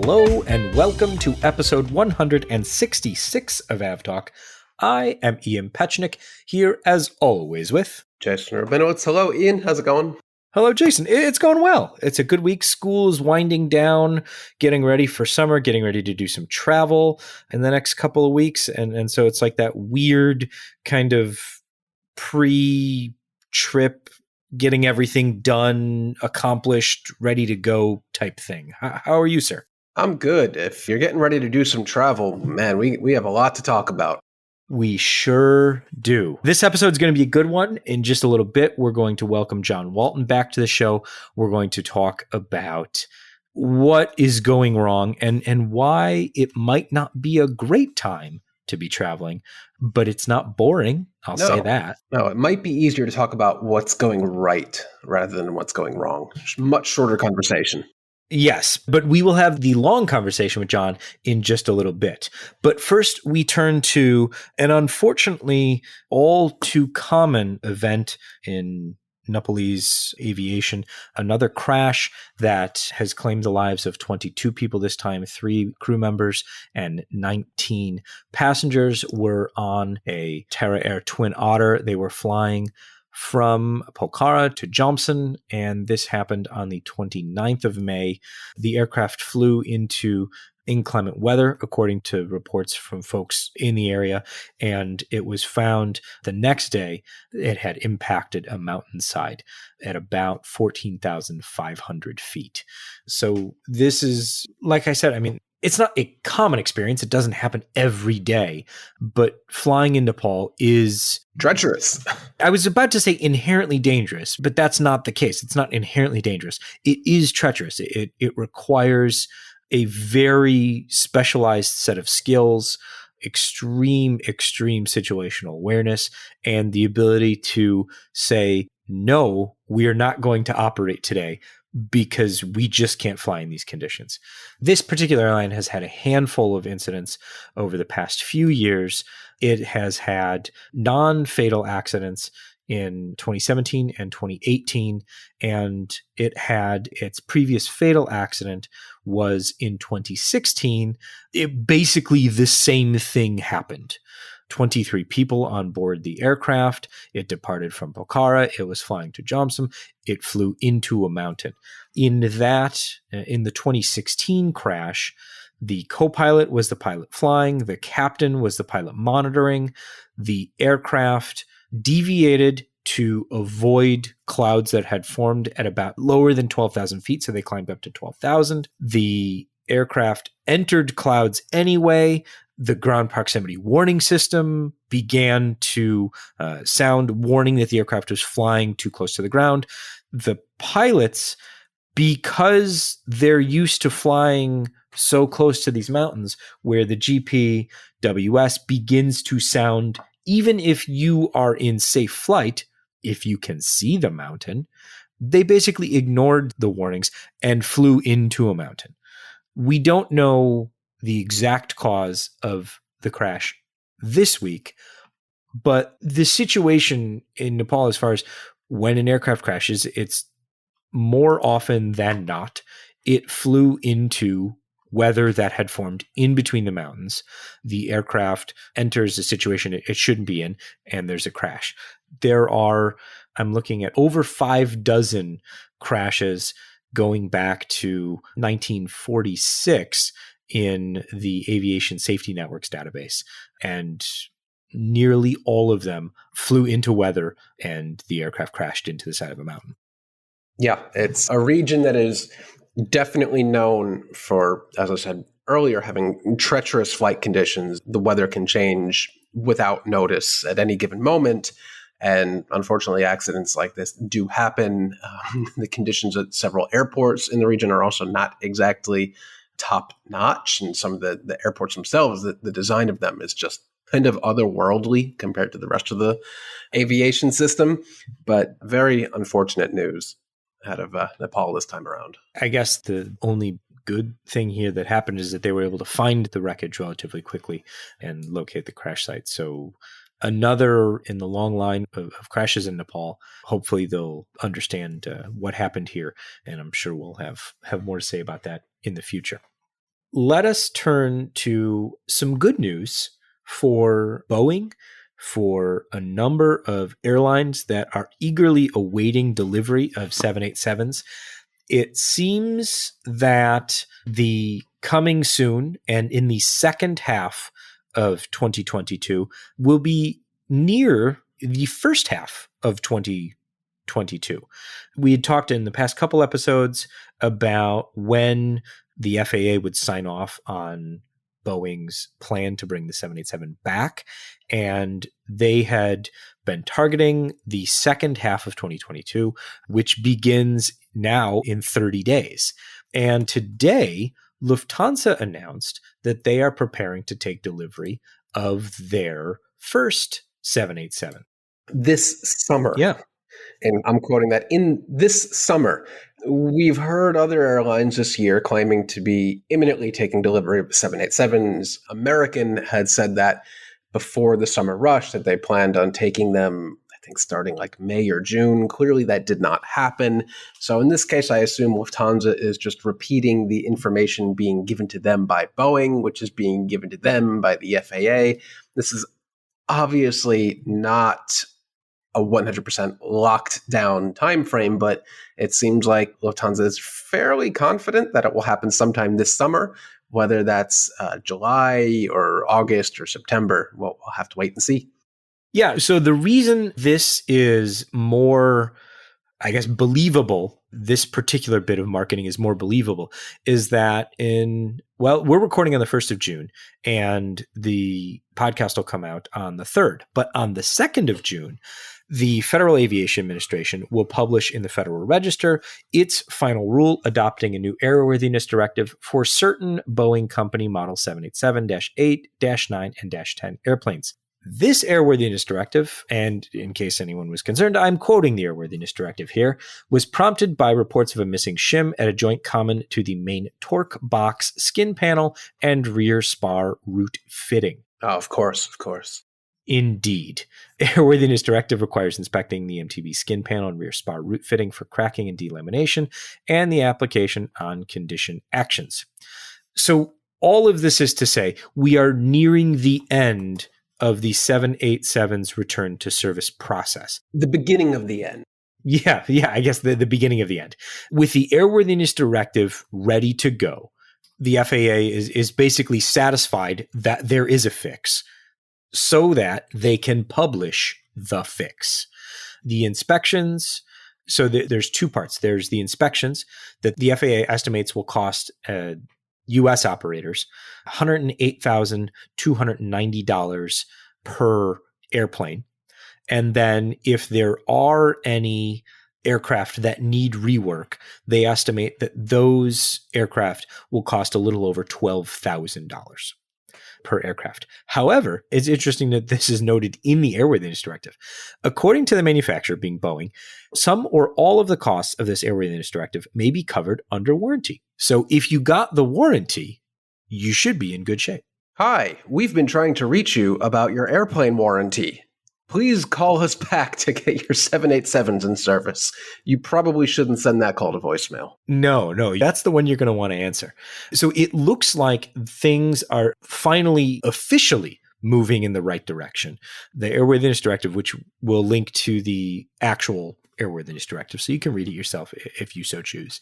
Hello and welcome to episode 166 of AvTalk. I am Ian Petchnick, here as always with Jason Rabinowitz. Hello, Ian. How's it going? Hello, Jason. It's going well. It's a good week. School is winding down, getting ready for summer, getting ready to do some travel in the next couple of weeks. And so it's like that weird kind of pre-trip, getting everything done, accomplished, ready to go type thing. How are you, sir? I'm good. If you're getting ready to do some travel, man, we have a lot to talk about. We sure do. This episode is going to be a good one. In just a little bit, we're going to welcome John Walton back to the show. We're going to talk about what is going wrong and why it might not be a great time to be traveling, but it's not boring. I'll say that. No, it might be easier to talk about what's going right rather than what's going wrong. Much shorter conversation. Yes, but we will have the long conversation with John in just a little bit. But first, we turn to an unfortunately all too common event in Nepalese aviation, another crash that has claimed the lives of 22 people this time. 3 crew members and 19 passengers were on a Terra Air Twin Otter. They were flying from Pokhara to Jomsom, and this happened on the 29th of May. The aircraft flew into inclement weather, according to reports from folks in the area, and it was found the next day it had impacted a mountainside at about 14,500 feet. So this is, like I said, it's not a common experience. It doesn't happen every day, but flying in Nepal is treacherous. I was about to say inherently dangerous, but that's not the case. It's not inherently dangerous. It is treacherous. It requires a very specialized set of skills, extreme situational awareness, and the ability to say, no, we are not going to operate today, because we just can't fly in these conditions. This particular airline has had a handful of incidents over the past few years. It has had non-fatal accidents in 2017 and 2018, and it had its previous fatal accident was in 2016. Basically, the same thing happened. 23 people on board the aircraft. It departed from Pokhara. It was flying to Jomsom. It flew into a mountain. In the 2016 crash, the co-pilot was the pilot flying. The captain was the pilot monitoring. The aircraft deviated to avoid clouds that had formed at about lower than 12,000 feet. So they climbed up to 12,000. The aircraft entered clouds anyway. The ground proximity warning system began to sound, warning that the aircraft was flying too close to the ground. The pilots, because they're used to flying so close to these mountains where the GPWS begins to sound, even if you are in safe flight, if you can see the mountain, they basically ignored the warnings and flew into a mountain. We don't know the exact cause of the crash this week, but the situation in Nepal, as far as when an aircraft crashes, it's more often than not, it flew into weather that had formed in between the mountains. The aircraft enters a situation it shouldn't be in, and there's a crash. There are, I'm looking at over 6 crashes going back to 1946 in the Aviation Safety Network's database. And nearly all of them flew into weather and the aircraft crashed into the side of a mountain. Yeah, it's a region that is definitely known for, as I said earlier, having treacherous flight conditions. The weather can change without notice at any given moment. And unfortunately, accidents like this do happen. The conditions at several airports in the region are also not exactly top notch. And some of the airports themselves, the design of them is just kind of otherworldly compared to the rest of the aviation system. But very unfortunate news out of Nepal this time around. I guess the only good thing here that happened is that they were able to find the wreckage relatively quickly and locate the crash site. So another in the long line of crashes in Nepal. Hopefully they'll understand what happened here, and I'm sure we'll have more to say about that in the future. let us turn to some good news for Boeing, for a number of airlines that are eagerly awaiting delivery of 787s. It seems that the coming soon and in the second half of 2022 will be near the first half of 2022. We had talked in the past couple episodes about when the FAA would sign off on Boeing's plan to bring the 787 back, and they had been targeting the second half of 2022, which begins now in 30 days. And today, Lufthansa announced that they are preparing to take delivery of their first 787. This summer. Yeah. And I'm quoting that, in this summer. We've heard other airlines this year claiming to be imminently taking delivery of 787s. American had said that before the summer rush, that they planned on taking them, I think, starting like May or June. Clearly, that did not happen. So in this case, I assume Lufthansa is just repeating the information being given to them by Boeing, which is being given to them by the FAA. This is obviously not a 100% locked down time frame, but it seems like Lufthansa is fairly confident that it will happen sometime this summer, whether that's July or August or September. Well, we'll have to wait and see. Yeah. So the reason this is more, I guess, believable, this particular bit of marketing is more believable, is that we're recording on the 1st of June and the podcast will come out on the 3rd. But on the 2nd of June, the Federal Aviation Administration will publish in the Federal Register its final rule adopting a new airworthiness directive for certain Boeing Company Model 787-8, -9, and -10 airplanes. This airworthiness directive, and in case anyone was concerned, I'm quoting the airworthiness directive here, was prompted by reports of a missing shim at a joint common to the main torque box, skin panel, and rear spar root fitting. Oh, of course, of course. Indeed. Airworthiness directive requires inspecting the MTB skin panel and rear spar root fitting for cracking and delamination, and the application on condition actions. So all of this is to say, we are nearing the end of the 787's return to service process. The beginning of the end. Yeah, I guess the beginning of the end. With the airworthiness directive ready to go, the FAA is basically satisfied that there is a fix so that they can publish the fix. The inspections, so there's two parts. There's the inspections that the FAA estimates will cost U.S. operators $108,290 per airplane. And then if there are any aircraft that need rework, they estimate that those aircraft will cost a little over $12,000 per aircraft. However, it's interesting that this is noted in the airworthiness directive. According to the manufacturer, being Boeing, some or all of the costs of this airworthiness directive may be covered under warranty. So if you got the warranty, you should be in good shape. Hi, we've been trying to reach you about your airplane warranty. Please call us back to get your 787s in service. You probably shouldn't send that call to voicemail. No, that's the one you're going to want to answer. So it looks like things are finally officially moving in the right direction. The airworthiness directive, which will link to the actual airworthiness directive, so you can read it yourself if you so choose,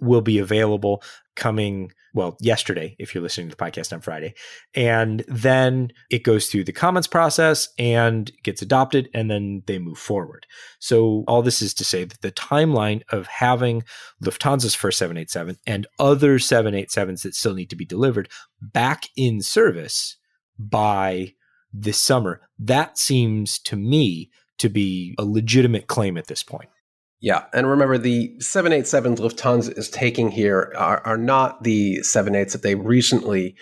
will be available coming, yesterday, if you're listening to the podcast on Friday. And then it goes through the comments process and gets adopted, and then they move forward. So all this is to say that the timeline of having Lufthansa's first 787 and other 787s that still need to be delivered back in service by this summer, that seems to me to be a legitimate claim at this point. Yeah, and remember, the 787s Lufthansa is taking here are not the 78s that they recently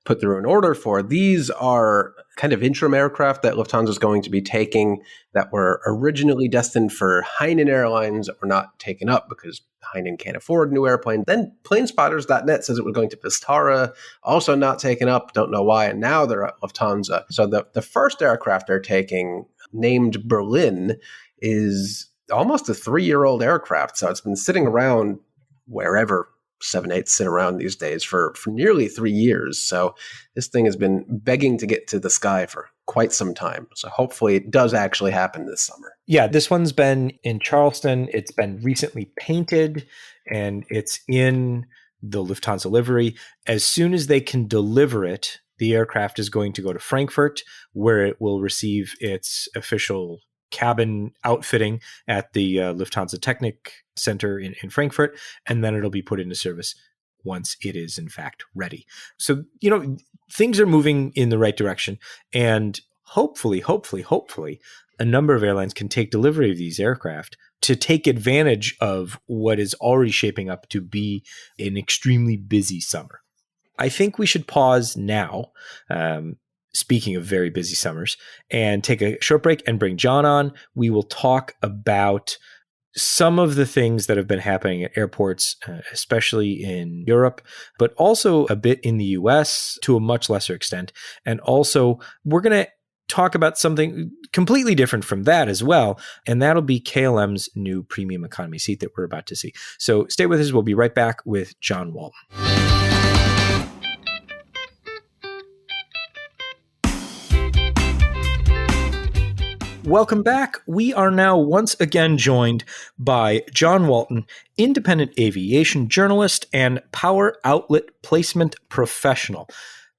put through an order for. These are kind of interim aircraft that Lufthansa is going to be taking that were originally destined for Hainan Airlines that were not taken up because Hainan can't afford a new airplane. Then planespotters.net says it was going to Vistara, also not taken up, don't know why, and now they're at Lufthansa. So the first aircraft they're taking, named Berlin, is almost a 3-year-old aircraft. So it's been sitting around wherever 787 sit around these days for nearly 3 years. So this thing has been begging to get to the sky for quite some time. So hopefully it does actually happen this summer. Yeah, this one's been in Charleston. It's been recently painted and it's in the Lufthansa livery. As soon as they can deliver it, the aircraft is going to go to Frankfurt, where it will receive its official cabin outfitting at the Lufthansa Technik Center in Frankfurt, and then it'll be put into service once it is in fact ready. So, things are moving in the right direction, and hopefully, a number of airlines can take delivery of these aircraft to take advantage of what is already shaping up to be an extremely busy summer. I think we should pause now, speaking of very busy summers, and take a short break and bring John on. We will talk about some of the things that have been happening at airports, especially in Europe, but also a bit in the US to a much lesser extent. And also, we're going to talk about something completely different from that as well, and that'll be KLM's new premium economy seat that we're about to see. So stay with us. We'll be right back with John Walton. Welcome back. We are now once again joined by John Walton, independent aviation journalist and power outlet placement professional.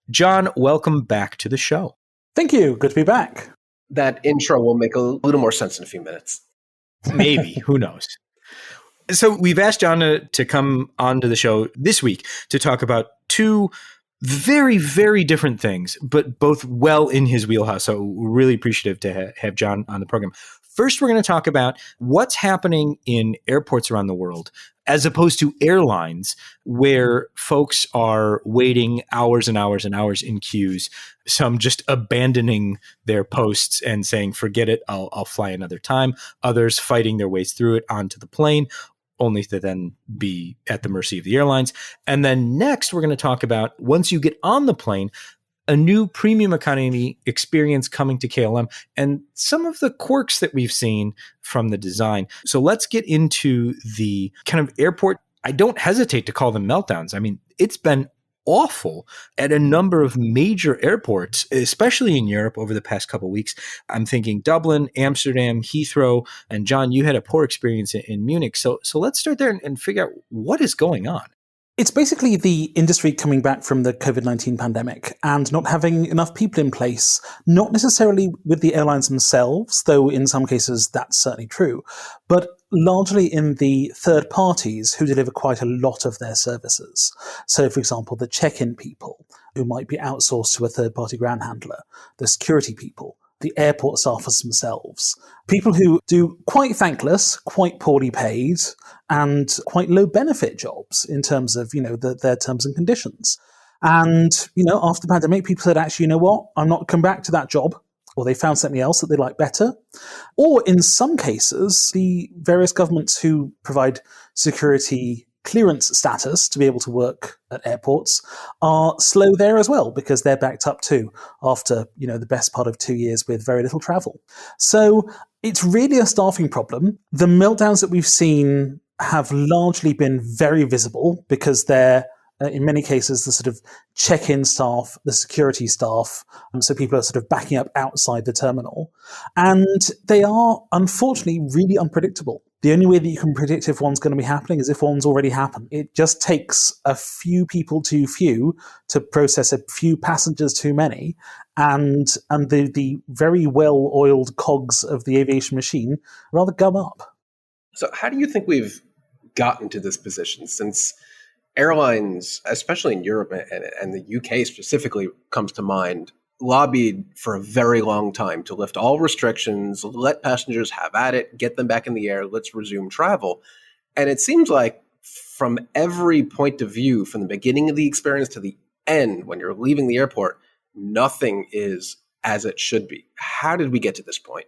John, welcome back to the show. Thank you. Good to be back. That intro will make a little more sense in a few minutes. Maybe. Who knows? So we've asked John to come onto the show this week to talk about two very, very different things, but both well in his wheelhouse. So we're really appreciative to have John on the program. First, we're going to talk about what's happening in airports around the world, as opposed to airlines, where folks are waiting hours and hours and hours in queues, some just abandoning their posts and saying, forget it, I'll fly another time. Others fighting their ways through it onto the plane, only to then be at the mercy of the airlines. And then next, we're going to talk about, once you get on the plane, a new premium economy experience coming to KLM and some of the quirks that we've seen from the design. So let's get into the kind of airport. I don't hesitate to call them meltdowns. I mean, it's been awful at a number of major airports, especially in Europe over the past couple of weeks. I'm thinking Dublin, Amsterdam, Heathrow, and John, you had a poor experience in Munich. So let's start there and figure out what is going on. It's basically the industry coming back from the COVID-19 pandemic and not having enough people in place, not necessarily with the airlines themselves, though in some cases that's certainly true, but largely in the third parties who deliver quite a lot of their services. So, for example, the check-in people who might be outsourced to a third-party ground handler, the security people, the airport staffers themselves, people who do quite thankless, quite poorly paid, and quite low benefit jobs in terms of, their terms and conditions. And, after the pandemic, people said, actually, you know what, I'm not coming back to that job, or they found something else that they like better. Or in some cases, the various governments who provide security clearance status to be able to work at airports are slow there as well, because they're backed up too after, the best part of 2 years with very little travel. So it's really a staffing problem. The meltdowns that we've seen have largely been very visible because they're, in many cases, the sort of check-in staff, the security staff, so people are sort of backing up outside the terminal. And they are, unfortunately, really unpredictable. The only way that you can predict if one's going to be happening is if one's already happened. It just takes a few people too few to process a few passengers too many, and the very well-oiled cogs of the aviation machine rather gum up. So how do you think we've gotten to this position, since airlines, especially in Europe and the UK specifically comes to mind, lobbied for a very long time to lift all restrictions, let passengers have at it, get them back in the air, let's resume travel. And it seems like from every point of view, from the beginning of the experience to the end, when you're leaving the airport, nothing is as it should be. How did we get to this point?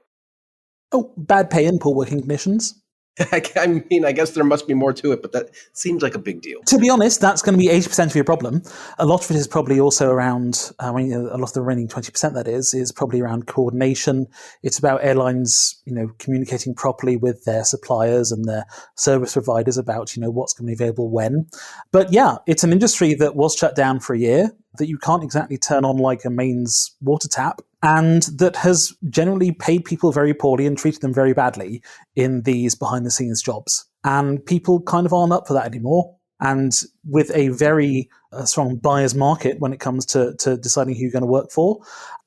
Oh, bad pay and poor working conditions. I mean, I guess there must be more to it, but that seems like a big deal. To be honest, that's going to be 80% of your problem. A lot of it is probably also around, a lot of the remaining 20% that is probably around coordination. It's about airlines, communicating properly with their suppliers and their service providers about, what's going to be available when. But yeah, it's an industry that was shut down for a year, that you can't exactly turn on like a mains water tap, and that has generally paid people very poorly and treated them very badly in these behind-the-scenes jobs. And people kind of aren't up for that anymore. And with a very strong buyer's market when it comes to deciding who you're going to work for,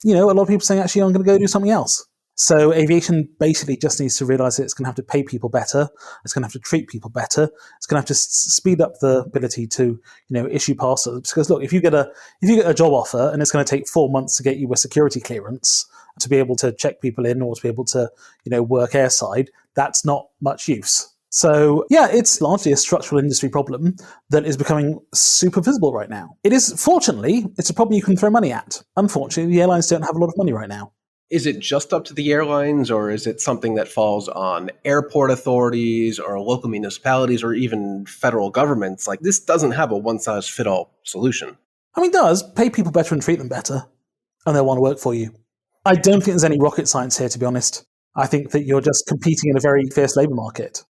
a lot of people saying, actually, I'm going to go do something else. So aviation basically just needs to realize that it's going to have to pay people better. It's going to have to treat people better. It's going to have to speed up the ability to, issue passes. Because look, if you get a job offer and it's going to take 4 months to get you a security clearance to be able to check people in or to be able to, work airside, that's not much use. So yeah, it's largely a structural industry problem that is becoming super visible right now. Fortunately, it's a problem you can throw money at. Unfortunately, the airlines don't have a lot of money right now. Is it just up to the airlines, or is it something that falls on airport authorities or local municipalities or even federal governments? Like, this doesn't have a one-size-fits-all solution. I mean, it does. Pay people better and treat them better, and they'll want to work for you. I don't think there's any rocket science here, to be honest. I think that you're just competing in a very fierce labor market.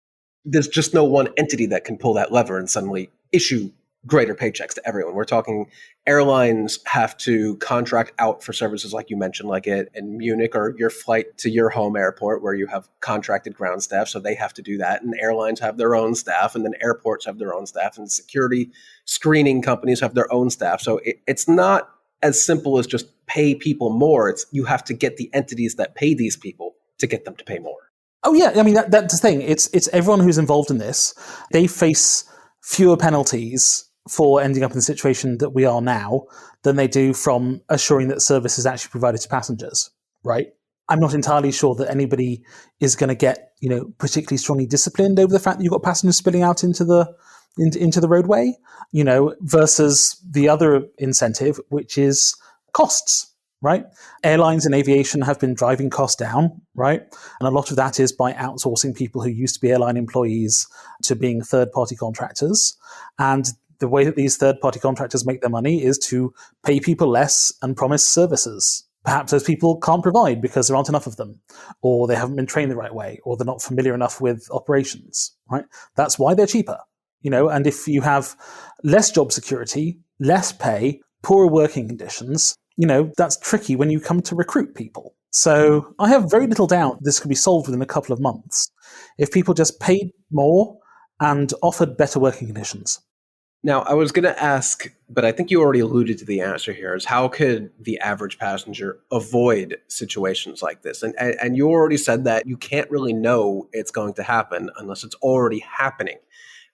There's just no one entity that can pull that lever and suddenly issue greater paychecks to everyone. We're talking airlines have to contract out for services like you mentioned, like in Munich, or your flight to your home airport where you have contracted ground staff. So they have to do that. And airlines have their own staff, and then airports have their own staff, and security screening companies have their own staff. So it's not as simple as just pay people more. You have to get the entities that pay these people to get them to pay more. Oh yeah, I mean that's the thing. It's everyone who's involved in this. They face fewer penalties for ending up in the situation that we are now than they do from assuring that service is actually provided to passengers, right? I'm not entirely sure that anybody is going to get, particularly strongly disciplined over the fact that you've got passengers spilling out into the roadway, versus the other incentive, which is costs, right? Airlines and aviation have been driving costs down, right? And a lot of that is by outsourcing people who used to be airline employees to being third-party contractors. And the way that these third-party contractors make their money is to pay people less and promise services. Perhaps those people can't provide because there aren't enough of them, or they haven't been trained the right way, or they're not familiar enough with operations, right? That's why they're cheaper, and if you have less job security, less pay, poorer working conditions, that's tricky when you come to recruit people. So I have very little doubt this could be solved within a couple of months if people just paid more and offered better working conditions. Now, I was going to ask, but I think you already alluded to the answer here, is how could the average passenger avoid situations like this? And you already said that you can't really know it's going to happen unless it's already happening.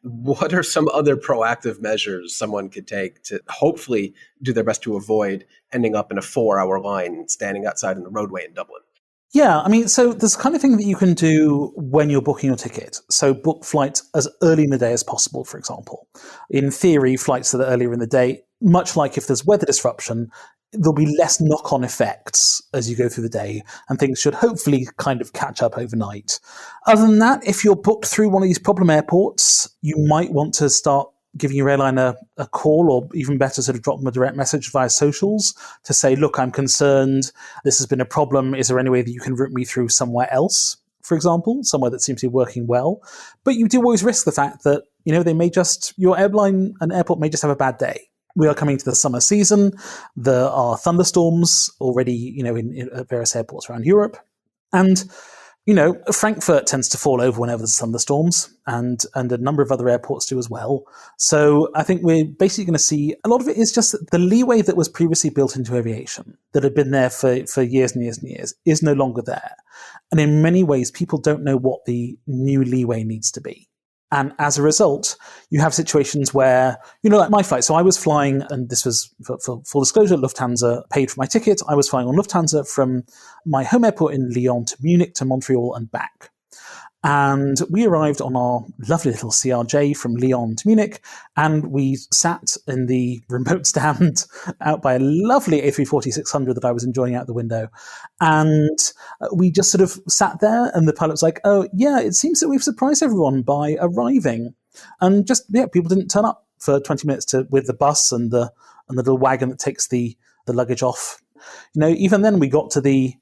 What are some other proactive measures someone could take to hopefully do their best to avoid ending up in a 4-hour line standing outside in the roadway in Dublin? Yeah, I mean, so there's the kind of thing that you can do when you're booking your ticket. So book flights as early in the day as possible, for example. In theory, flights that are earlier in the day, much like if there's weather disruption, there'll be less knock-on effects as you go through the day, and things should hopefully kind of catch up overnight. Other than that, if you're booked through one of these problem airports, you might want to start giving your airline a call, or even better, sort of drop them a direct message via socials to say, look, I'm concerned, this has been a problem, is there any way that you can route me through somewhere else, for example, somewhere that seems to be working well? But you do always risk the fact that, your airline and airport may just have a bad day. We are coming to the summer season. There are thunderstorms already, in various airports around Europe. And Frankfurt tends to fall over whenever there's thunderstorms, and a number of other airports do as well. So I think we're basically going to see a lot of it is just the leeway that was previously built into aviation, that had been there for years and years and years, is no longer there. And in many ways, people don't know what the new leeway needs to be. And as a result, you have situations where, like my flight. So I was flying, and this was, for full disclosure, Lufthansa paid for my ticket. I was flying on Lufthansa from my home airport in Lyon to Munich to Montreal and back. And we arrived on our lovely little CRJ from Lyon to Munich, and we sat in the remote stand out by a lovely A340-600 that I was enjoying out the window. And we just sort of sat there, and the pilot was like, oh, yeah, it seems that we've surprised everyone by arriving. And just, yeah, people didn't turn up for 20 minutes with the bus and the little wagon that takes the luggage off. Even then we got to the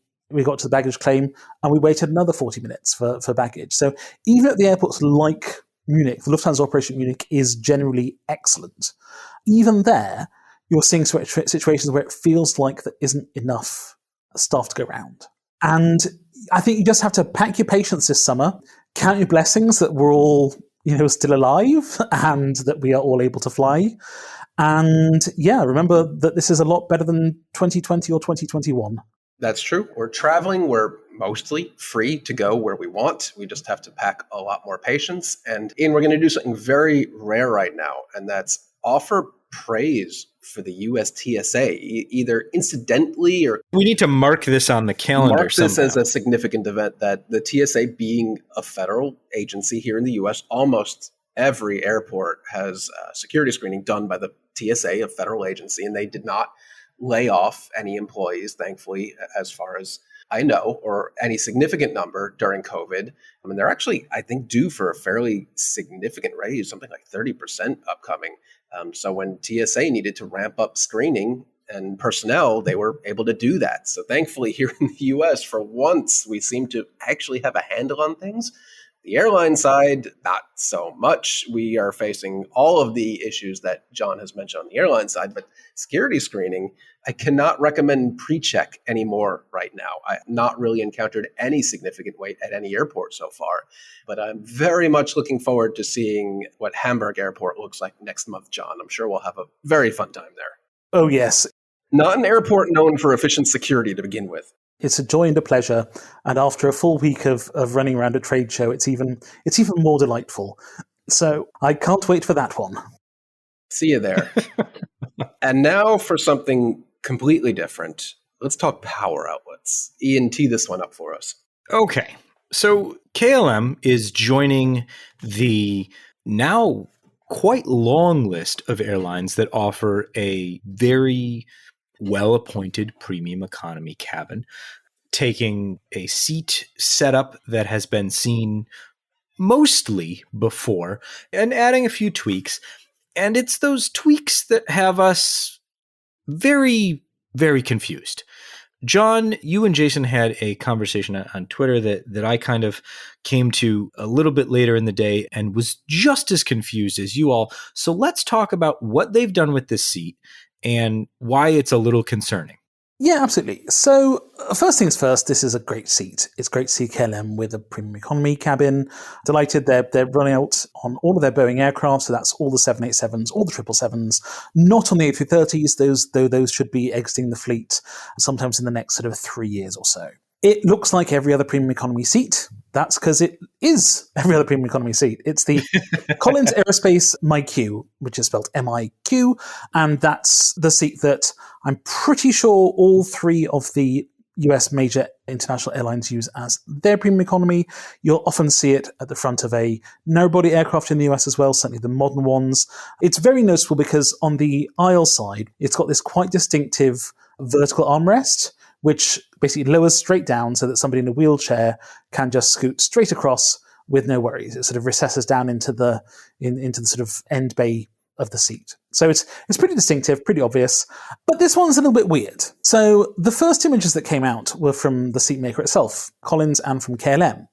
baggage claim, and we waited another 40 minutes for baggage. So even at the airports like Munich, the Lufthansa operation in Munich is generally excellent. Even there, you're seeing situations where it feels like there isn't enough staff to go around. And I think you just have to pack your patience this summer, count your blessings that we're all still alive and that we are all able to fly. And yeah, remember that this is a lot better than 2020 or 2021. That's true. We're traveling. We're mostly free to go where we want. We just have to pack a lot more patience. And Ian, we're going to do something very rare right now, and that's offer praise for the US TSA, either incidentally or... We need to mark this on the calendar Mark this somehow. as a significant event, that the TSA, being a federal agency here in the US, almost every airport has security screening done by the TSA, a federal agency, and they did not lay off any employees, thankfully, as far as I know, or any significant number during COVID. I mean, they're actually, I think, due for a fairly significant raise, something like 30% upcoming. So when TSA needed to ramp up screening and personnel, they were able to do that. So thankfully, here in the US, for once, we seem to actually have a handle on things. The airline side, not so much. We are facing all of the issues that John has mentioned on the airline side, but security screening, I cannot recommend pre-check anymore right now. I've not really encountered any significant wait at any airport so far, but I'm very much looking forward to seeing what Hamburg Airport looks like next month, John. I'm sure we'll have a very fun time there. Oh, yes. Not an airport known for efficient security to begin with. It's a joy and a pleasure, and after a full week of running around a trade show, it's even more delightful. So I can't wait for that one. See you there. And now for something completely different. Let's talk power outlets. Ian, tee this one up for us. Okay. So KLM is joining the now quite long list of airlines that offer a very well-appointed premium economy cabin, taking a seat setup that has been seen mostly before and adding a few tweaks. And it's those tweaks that have us very, very confused. John, you and Jason had a conversation on Twitter that I kind of came to a little bit later in the day and was just as confused as you all. So let's talk about what they've done with this seat and why it's a little concerning. Yeah, absolutely. So first things first, this is a great seat. It's great to see KLM with a premium economy cabin. Delighted they're running out on all of their Boeing aircraft, so that's all the 787s, all the 777s, not on the A330s, those should be exiting the fleet sometimes in the next sort of 3 years or so. It looks like every other premium economy seat. That's because it is every other premium economy seat. It's the Collins Aerospace MiQ, which is spelled MIQ, and that's the seat that I'm pretty sure all three of the US major international airlines use as their premium economy. You'll often see it at the front of a narrow-body aircraft in the US as well, certainly the modern ones. It's very noticeable because on the aisle side, it's got this quite distinctive vertical armrest, which basically lowers straight down so that somebody in a wheelchair can just scoot straight across with no worries. It sort of recesses down into the sort of end bay of the seat. So it's pretty distinctive, pretty obvious. But this one's a little bit weird. So the first images that came out were from the seat maker itself, Collins, and from KLM.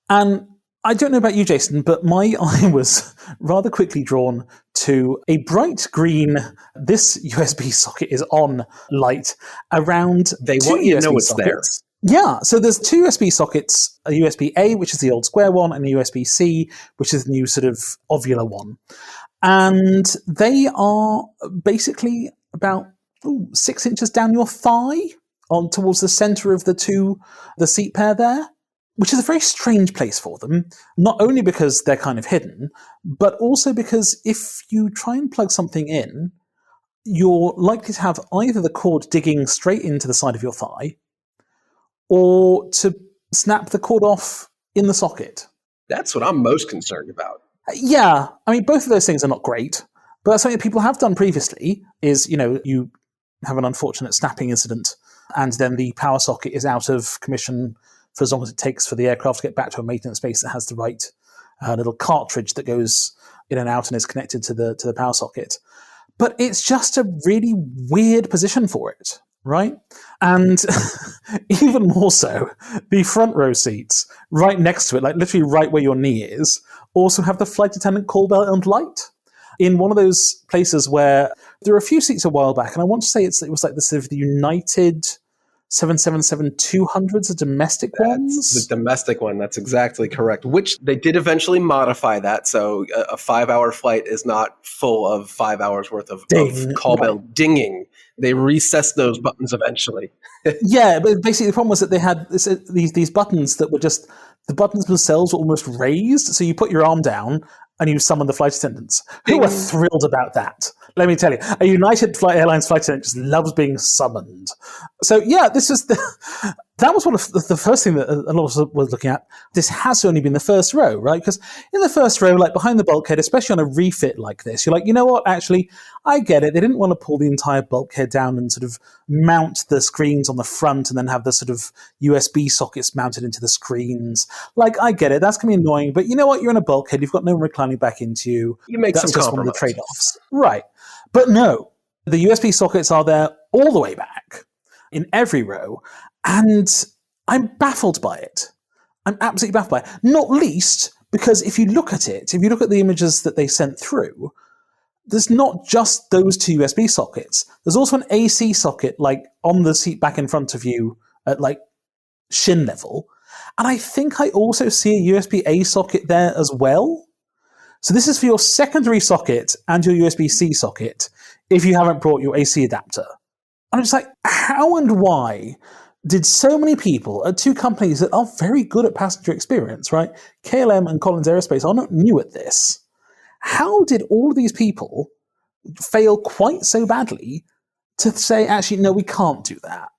And I don't know about you, Jason, but my eye was rather quickly drawn to a bright green, this USB socket is on light around They two want you to USB know it's sockets. Yeah, so there's two USB sockets, a USB-A, which is the old square one, and a USB-C, which is the new sort of ovular one. And they are basically about 6 inches down your thigh on towards the center of the seat pair there, which is a very strange place for them, not only because they're kind of hidden, but also because if you try and plug something in, you're likely to have either the cord digging straight into the side of your thigh, or to snap the cord off in the socket. That's what I'm most concerned about. Yeah, I mean, both of those things are not great, but that's something that people have done previously is, you have an unfortunate snapping incident and then the power socket is out of commission for as long as it takes for the aircraft to get back to a maintenance base that has the right little cartridge that goes in and out and is connected to the power socket. But it's just a really weird position for it, right? And even more so, the front row seats right next to it, like literally right where your knee is, also have the flight attendant call bell and light. In one of those places where there were a few seats a while back, and I want to say it was like the United 777-200s, the domestic ones. The domestic one, that's exactly correct, which they did eventually modify that. So a 5-hour flight is not full of 5 hours worth of call bell dinging. They recessed those buttons eventually. Yeah, but basically the problem was that they had these buttons that were just, the buttons themselves were almost raised. So you put your arm down and you summon the flight attendants, who were thrilled about that. Let me tell you, a United Airlines flight attendant just loves being summoned. So yeah, that was one of the first thing that a lot of us was looking at. This has only been the first row, right? Because in the first row, like behind the bulkhead, especially on a refit like this, you're like, you know what, actually, I get it. They didn't want to pull the entire bulkhead down and sort of mount the screens on the front and then have the sort of USB sockets mounted into the screens. Like, I get it. That's going to be annoying. But you know what? You're in a bulkhead. You've got no one reclining back into you. You make That's some just one of the compromises. trade-offs. Right. But no, the USB sockets are there all the way back in every row. And I'm baffled by it. I'm absolutely baffled by it. Not least because if you look at the images that they sent through, there's not just those two USB sockets. There's also an AC socket, like on the seat back in front of you at like shin level. And I think I also see a USB-A socket there as well. So this is for your secondary socket and your USB-C socket if you haven't brought your AC adapter. And I'm just like, how and why did so many people at two companies that are very good at passenger experience, right? KLM and Collins Aerospace are not new at this. How did all of these people fail quite so badly to say, actually, no, we can't do that?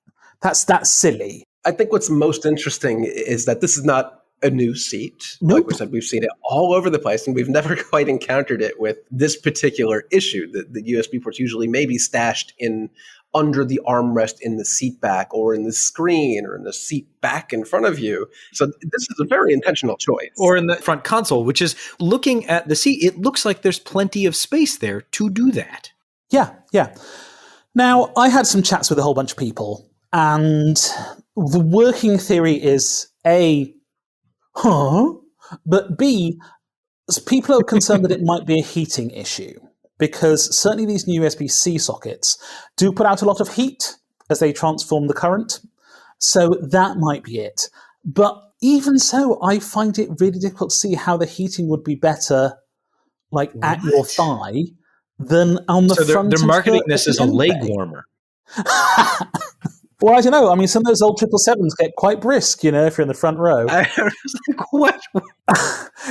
That's silly. I think what's most interesting is that this is not a new seat. Nope. Like we said, we've seen it all over the place, and we've never quite encountered it with this particular issue. The USB ports usually may be stashed in under the armrest in the seat back or in the screen or in the seat back in front of you. So this is a very intentional choice. Or in the front console, which is looking at the seat, it looks like there's plenty of space there to do that. Yeah. Now, I had some chats with a whole bunch of people, and the working theory is A, but B, people are concerned that it might be a heating issue. Because certainly these new USB-C sockets do put out a lot of heat as they transform the current. So that might be it. But even so, I find it really difficult to see how the heating would be better at your thigh than on the front. So they're marketing this as a leg warmer. Well, I don't know. I mean, some of those old 777s get quite brisk, if you're in the front row. I was like, what?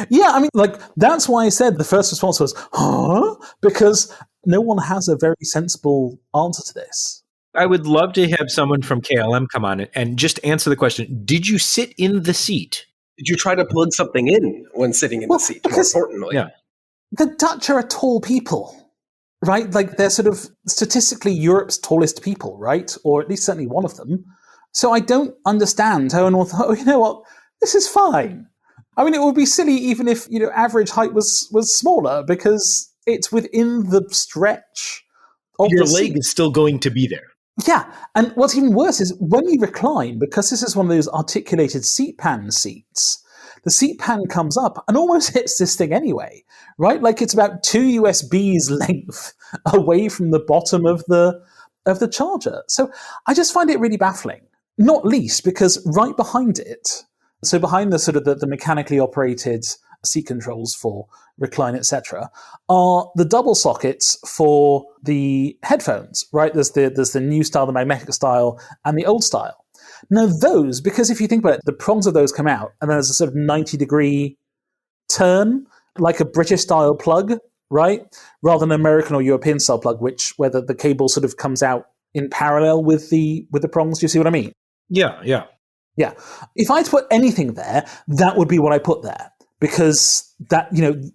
Yeah, I mean, that's why I said the first response was, because no one has a very sensible answer to this. I would love to have someone from KLM come on and just answer the question, did you sit in the seat? Did you try to plug something in when sitting in the seat, more importantly? Yeah. The Dutch are a tall people. Right? They're sort of statistically Europe's tallest people, right? Or at least certainly one of them. So I don't understand how anyone thought, you know what, this is fine. I mean, it would be silly even if, average height was smaller because it's within the stretch of your the leg seat. is still going to be there. Yeah. And what's even worse is when you recline, because this is one of those articulated seat pan seats, the seat pan comes up and almost hits this thing anyway, right? It's about 2 USBs length away from the bottom of the charger. So I just find it really baffling, not least because right behind it, so behind the sort of the mechanically operated seat controls for recline, etc., are the double sockets for the headphones, right? There's the new style, the magnetic style, and the old style. Now those, because if you think about it, the prongs of those come out, and then there's a sort of 90-degree turn, like a British-style plug, right? Rather than an American or European-style plug, where the cable sort of comes out in parallel with the prongs. Do you see what I mean? Yeah. Yeah. If I had to put anything there, that would be what I put there. because that,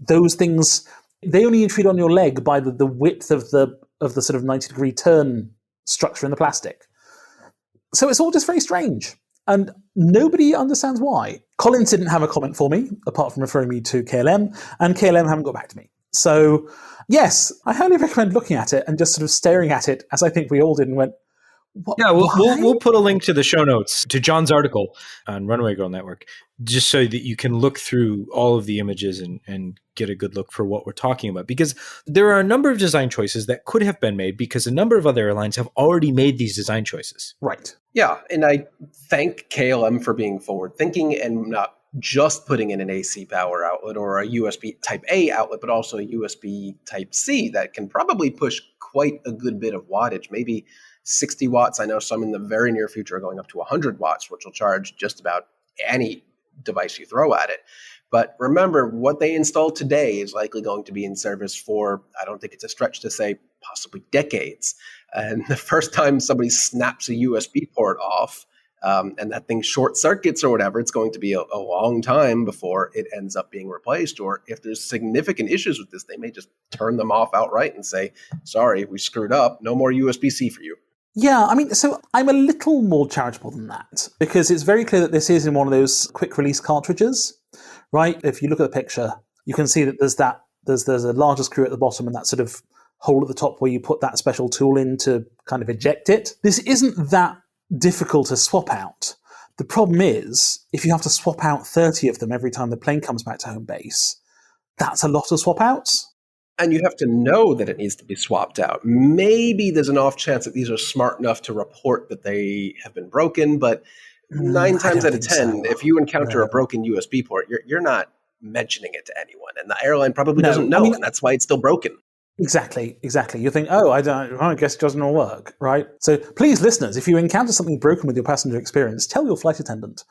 those things, they only intrude on your leg by the width of the sort of 90-degree turn structure in the plastic. So it's all just very strange. And nobody understands why. Collins didn't have a comment for me, apart from referring me to KLM, and KLM haven't got back to me. So, yes, I highly recommend looking at it and just sort of staring at it, as I think we all did, and went, yeah, we'll put a link to the show notes to John's article on Runaway Girl Network, just so that you can look through all of the images and get a good look for what we're talking about. Because there are a number of design choices that could have been made because a number of other airlines have already made these design choices. Right. Yeah, and I thank KLM for being forward thinking and not just putting in an AC power outlet or a USB Type A outlet, but also a USB Type C that can probably push quite a good bit of wattage, maybe 60 watts. I know some in the very near future are going up to 100 watts, which will charge just about any device you throw at it. But remember, what they installed today is likely going to be in service for, I don't think it's a stretch to say, possibly decades. And the first time somebody snaps a USB port off and that thing short circuits or whatever, it's going to be a long time before it ends up being replaced. Or if there's significant issues with this, they may just turn them off outright and say, sorry, we screwed up. No more USB-C for you. Yeah, I mean, so I'm a little more charitable than that, because it's very clear that this is in one of those quick release cartridges, right? If you look at the picture, you can see that there's a larger screw at the bottom and that sort of hole at the top where you put that special tool in to kind of eject it. This isn't that difficult to swap out. The problem is, if you have to swap out 30 of them every time the plane comes back to home base, that's a lot of swap outs. And you have to know that it needs to be swapped out. Maybe there's an off chance that these are smart enough to report that they have been broken, but 9 times out of 10, if you encounter a broken USB port, you're not mentioning it to anyone. And the airline probably doesn't know, and that's why it's still broken. Exactly. You think, I guess it doesn't all work, right? So please, listeners, if you encounter something broken with your passenger experience, tell your flight attendant,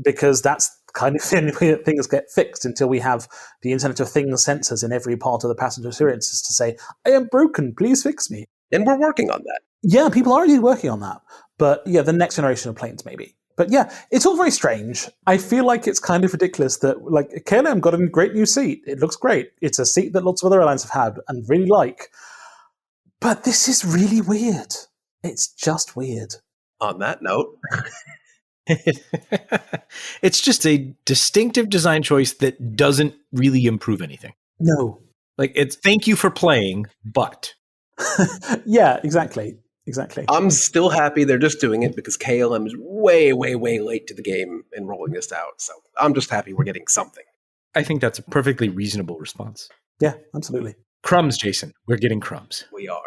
because that's kind of the only way that things get fixed until we have the Internet of Things sensors in every part of the passenger experience, is to say, I am broken, please fix me. And we're working on that. Yeah, people are already working on that. But yeah, the next generation of planes maybe. But yeah, it's all very strange. I feel like it's kind of ridiculous that, like, KLM got a great new seat. It looks great. It's a seat that lots of other airlines have had and really like. But this is really weird. It's just weird. On that note, it's just a distinctive design choice that doesn't really improve anything. No. Like, it's thank you for playing, but. Yeah, exactly. I'm still happy they're just doing it because KLM is way, way, way late to the game in rolling this out. So I'm just happy we're getting something. I think that's a perfectly reasonable response. Yeah, absolutely. Crumbs, Jason. We're getting crumbs. We are.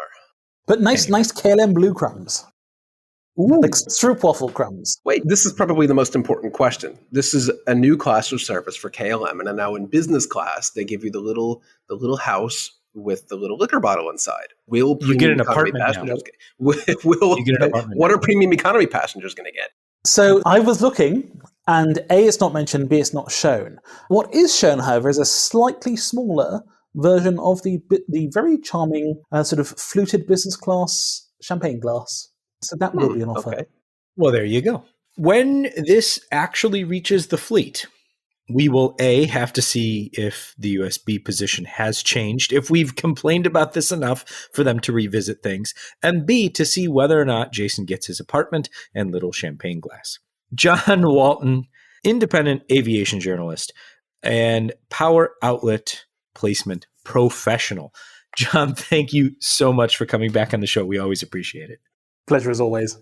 But nice KLM blue crumbs. Ooh. Like stroopwafel crumbs. Wait, this is probably the most important question. This is a new class of service for KLM. And now in business class, they give you the little house with the little liquor bottle inside. You get an apartment now. What are premium economy passengers going to get? So I was looking, and A, it's not mentioned, B, it's not shown. What is shown, however, is a slightly smaller version of the very charming sort of fluted business class champagne glass. So that will be an offer. Okay. Well, there you go. When this actually reaches the fleet, we will, A, have to see if the USB position has changed, if we've complained about this enough for them to revisit things, and B, to see whether or not Jason gets his apartment and little champagne glass. John Walton, independent aviation journalist and power outlet placement professional. John, thank you so much for coming back on the show. We always appreciate it. Pleasure as always.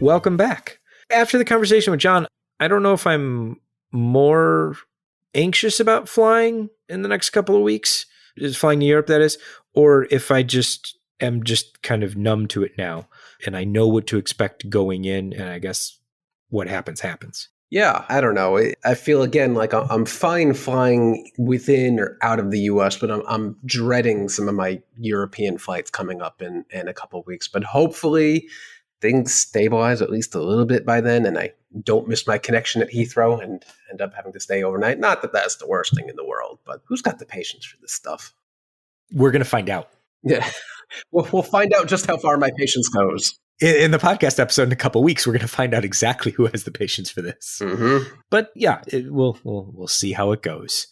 Welcome back. After the conversation with John, I don't know if I'm more anxious about flying in the next couple of weeks, flying to Europe, that is, or if I just am just kind of numb to it now and I know what to expect going in, and I guess what happens. Yeah, I don't know. I feel, again, like I'm fine flying within or out of the U.S., but I'm dreading some of my European flights coming up in a couple of weeks. But hopefully things stabilize at least a little bit by then, and I don't miss my connection at Heathrow and end up having to stay overnight. Not that that's the worst thing in the world, but who's got the patience for this stuff? We're going to find out. Yeah, we'll find out just how far my patience goes. In the podcast episode in a couple of weeks, we're going to find out exactly who has the patience for this. Mm-hmm. But yeah, we'll see how it goes.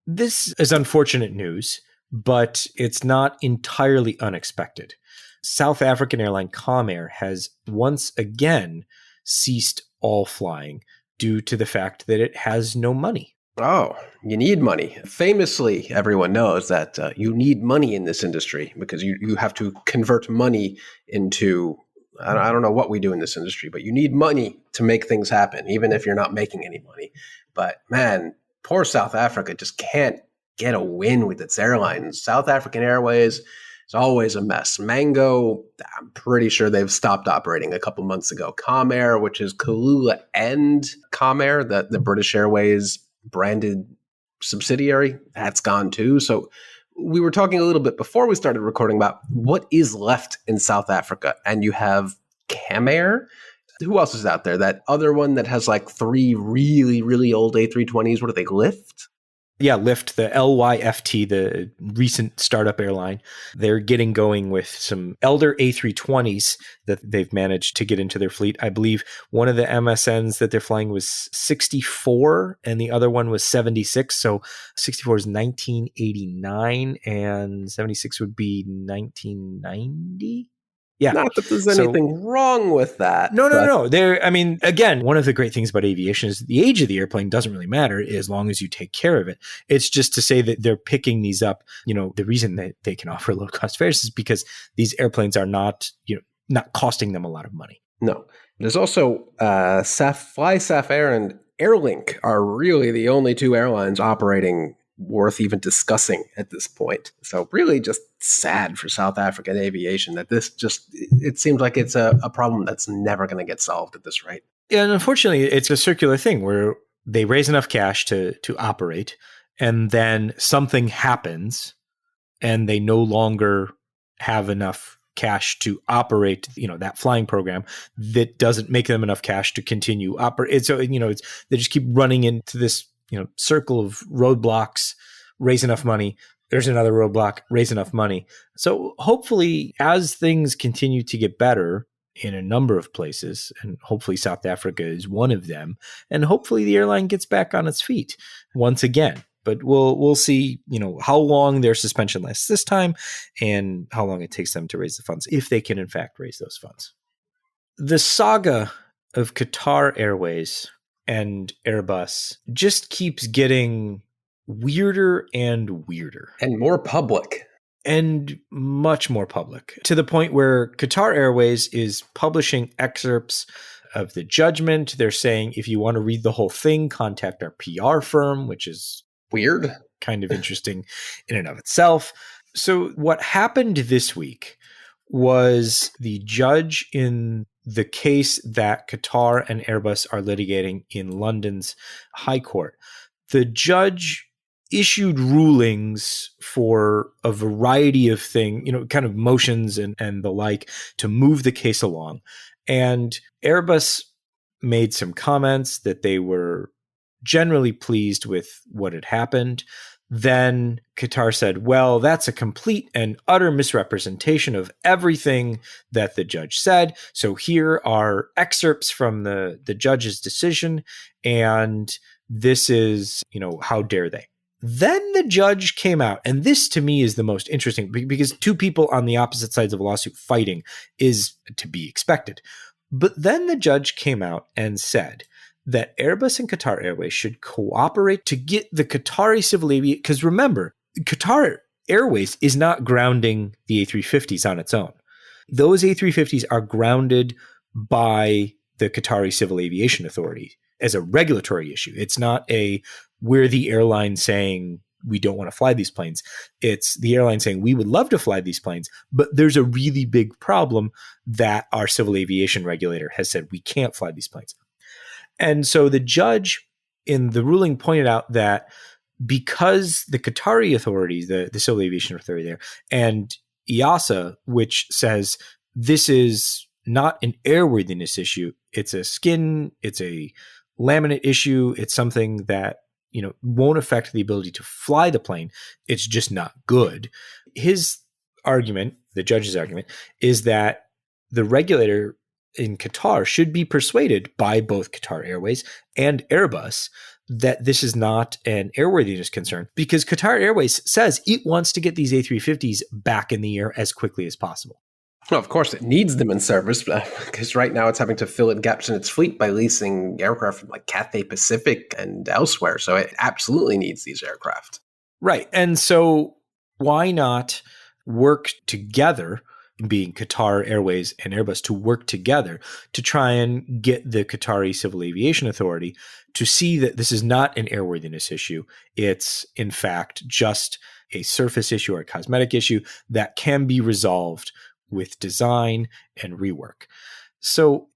This is unfortunate news, but it's not entirely unexpected. South African airline Comair has once again ceased all flying due to the fact that it has no money. Oh, you need money. Famously, everyone knows that you need money in this industry because you have to convert money into, I don't know what we do in this industry, but you need money to make things happen, even if you're not making any money. But man, poor South Africa just can't get a win with its airlines. South African Airways is always a mess. Mango, I'm pretty sure they've stopped operating a couple months ago. Comair, which is Kulula and Comair, the British Airways branded subsidiary, that's gone too. So we were talking a little bit before we started recording about what is left in South Africa. And you have Comair. Who else is out there? That other one that has like 3 really, really old A320s. What are they, Lyft? Yeah, Lyft, the LYFT, the recent startup airline, they're getting going with some elder A320s that they've managed to get into their fleet. I believe one of the MSNs that they're flying was 64 and the other one was 76. So 64 is 1989 and 76 would be 1990. Yeah. Not that there's anything wrong with that. No. I mean, again, one of the great things about aviation is the age of the airplane doesn't really matter as long as you take care of it. It's just to say that they're picking these up. The reason that they can offer low cost fares is because these airplanes are not costing them a lot of money. No. There's also FlySaf Air and Airlink are really the only 2 airlines operating worth even discussing at this point. So really just sad for South African aviation that it seems like it's a problem that's never going to get solved at this rate. Yeah, and unfortunately, it's a circular thing where they raise enough cash to operate, and then something happens, and they no longer have enough cash to operate, that flying program that doesn't make them enough cash to continue operate. So, they just keep running into this circle of roadblocks, raise enough money. There's another roadblock, raise enough money. So hopefully, as things continue to get better in a number of places, and hopefully South Africa is one of them, and hopefully the airline gets back on its feet once again. But we'll see, how long their suspension lasts this time and how long it takes them to raise the funds, if they can in fact raise those funds. The saga of Qatar Airways and Airbus just keeps getting weirder and weirder. And more public. And much more public, to the point where Qatar Airways is publishing excerpts of the judgment. They're saying, if you want to read the whole thing, contact our PR firm, which is weird, kind of interesting in and of itself. So what happened this week was the judge in the case that Qatar and Airbus are litigating in London's High Court. The judge issued rulings for a variety of things, kind of motions and the like to move the case along. And Airbus made some comments that they were generally pleased with what had happened. Then Qatar said, well, that's a complete and utter misrepresentation of everything that the judge said. So here are excerpts from the judge's decision. And this is, how dare they? Then the judge came out, and this to me is the most interesting because 2 people on the opposite sides of a lawsuit fighting is to be expected. But then the judge came out and said that Airbus and Qatar Airways should cooperate to get the Qatari civil aviation, because remember, Qatar Airways is not grounding the A350s on its own. Those A350s are grounded by the Qatari Civil Aviation Authority as a regulatory issue. It's not we're the airline saying we don't want to fly these planes. It's the airline saying we would love to fly these planes, but there's a really big problem that our civil aviation regulator has said we can't fly these planes. And so the judge in the ruling pointed out that because the Qatari authorities, the Civil Aviation Authority there, and EASA, which says this is not an airworthiness issue, it's a laminate issue, it's something that won't affect the ability to fly the plane, it's just not good. His argument, the judge's argument, is that the regulator in Qatar should be persuaded by both Qatar Airways and Airbus that this is not an airworthiness concern, because Qatar Airways says it wants to get these A350s back in the air as quickly as possible. Well, of course, it needs them in service because right now it's having to fill in gaps in its fleet by leasing aircraft from like Cathay Pacific and elsewhere. So it absolutely needs these aircraft. Right. And so why not work together, being Qatar Airways and Airbus, to work together to try and get the Qatari Civil Aviation Authority to see that this is not an airworthiness issue. It's, in fact, just a surface issue or a cosmetic issue that can be resolved with design and rework. So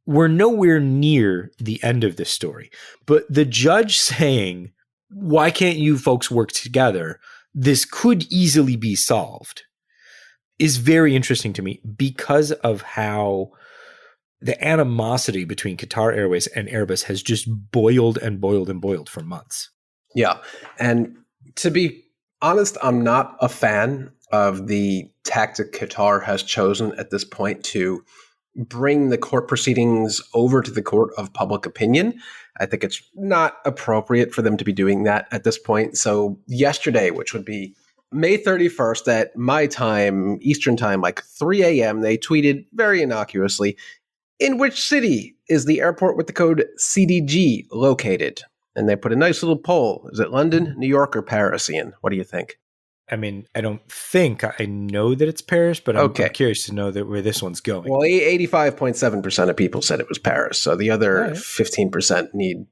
we're nowhere near the end of this story. But the judge saying, why can't you folks work together? This could easily be solved, is very interesting to me because of how the animosity between Qatar Airways and Airbus has just boiled and boiled and boiled for months. Yeah. And to be honest, I'm not a fan of the tactic Qatar has chosen at this point to bring the court proceedings over to the court of public opinion. I think it's not appropriate for them to be doing that at this point. So yesterday, which would be May 31st at my time, Eastern time, like 3 a.m., they tweeted very innocuously, "In which city is the airport with the code CDG located?" And they put a nice little poll. Is it London, New York, or Paris, Ian? What do you think? I mean, I don't think I know that it's Paris, but I'm curious to know that where this one's going. Well, 85.7% of people said it was Paris. So the other 15% need